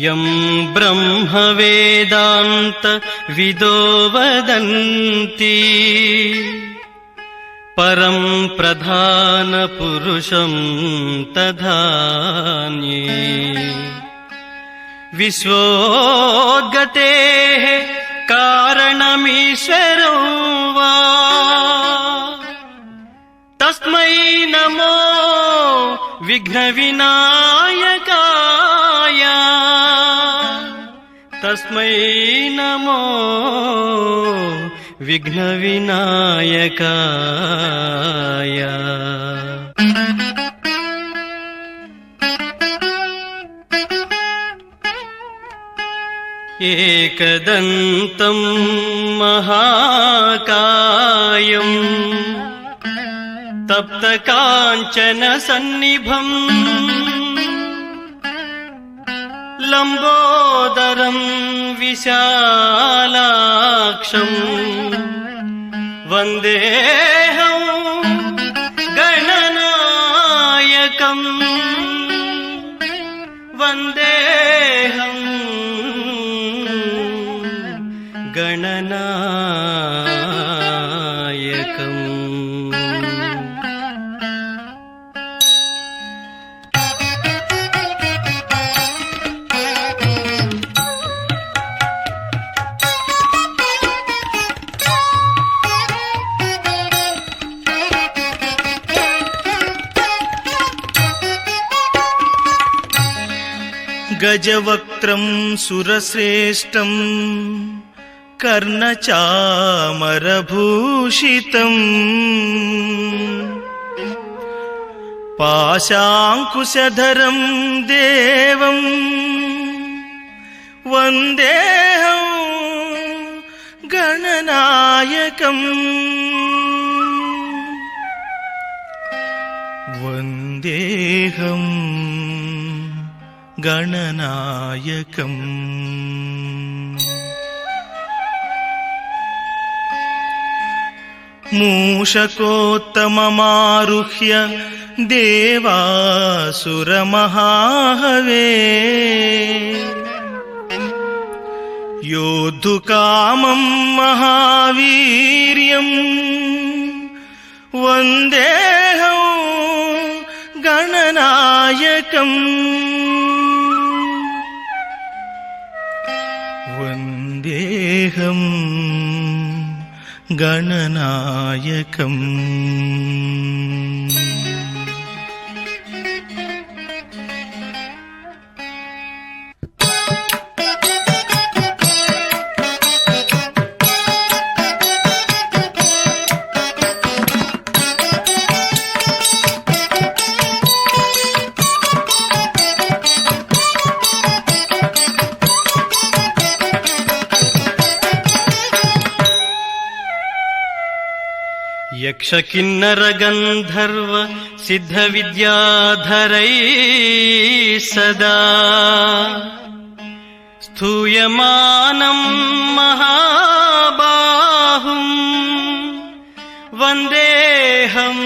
यं ब्रह्मवेदान्त विदो वदन्ति परं प्रधानपुरुषं तधान्ये विश्वोद्गतेः कारणमीश्वरो वा तस्मै नमो विघ्नविनायकाय तस्मै नमो विघ्नविनायकाय। एकदन्तं महाकायम् तप्तकाञ्चनसन्निभम् लम्बोदरं विशालाक्षम् वन्देऽहं गणनायकम् वन्देऽहं गणनायकम्। गजवक्त्रं सुरश्रेष्ठं कर्णचामरभूषितम् पाशाङ्कुशधरं देवं वन्देऽहं गणनायकम् वन्देऽहं गणनायकम्। मूषकोत्तममारुह्य देवासुरमहाहवे योद्धुकामं महावीर्यं वन्देऽहं गणनायकम् वन्देऽहं गणनायकम्। यक्षकिन्नरगन्धर्व सिद्धविद्याधरैः सदा स्तूयमानं महाबाहुं वन्देऽहं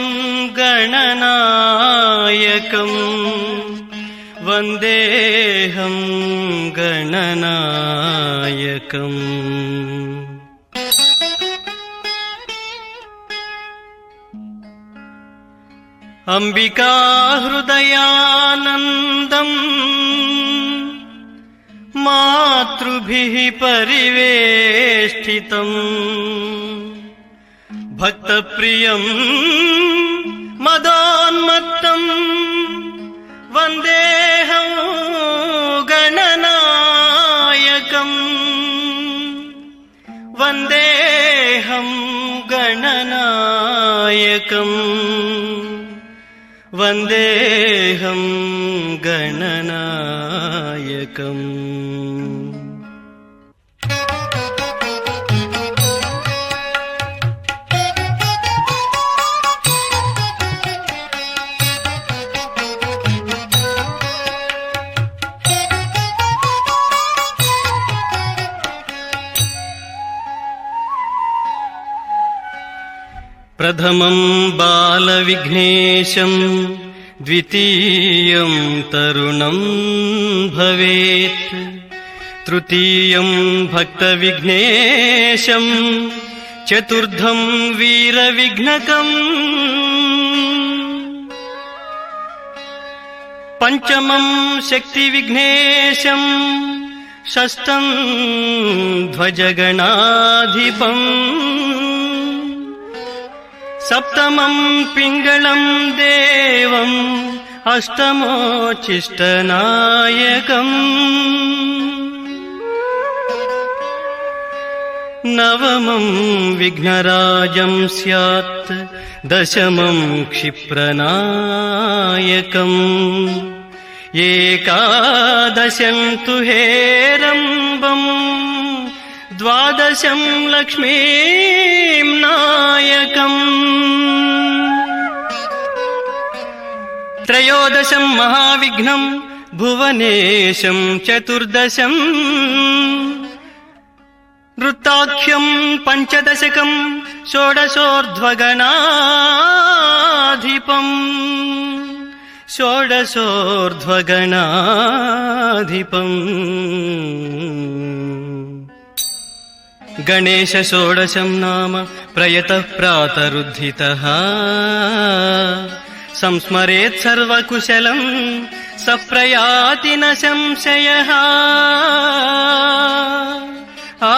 गणनायकम् वन्देऽहं गणनायकम्। अंबिका हृदयानन्दं मातृभिः परिवेष्टितं भक्तप्रियं मदोन्मत्तं वन्देऽहं गणनायकम् वन्देऽहं गणनायकम् वन्देऽहं गणनायकम्। प्रथमं बालविघ्नेशं द्वितीयं तरुणं भवेत् तृतीयं भक्तविघ्नेशम् चतुर्थं वीरविघ्नकम् पंचमं शक्तिविघ्नेशम् षष्ठं ध्वजगणाधिपम् सप्तमं पिङ्गलं देवम् अष्टमोच्चिष्टनायकम् नवमं विघ्नराजं स्यात् दशमं क्षिप्रनायकम् एकादशं तु हेरम्बम् द्वादशं लक्ष्मीं नायकम् त्रयोदशं महाविघ्नं भुवनेशं चतुर्दशं नृत्ताख्यं पंचदशकं षोडशोर्ध्वगणाधिपम् गणेश षोडशं नाम प्रयतः प्रातरुद्धितः संस्मरेत् सर्वकुशलं सप्रयाति न संशयः आ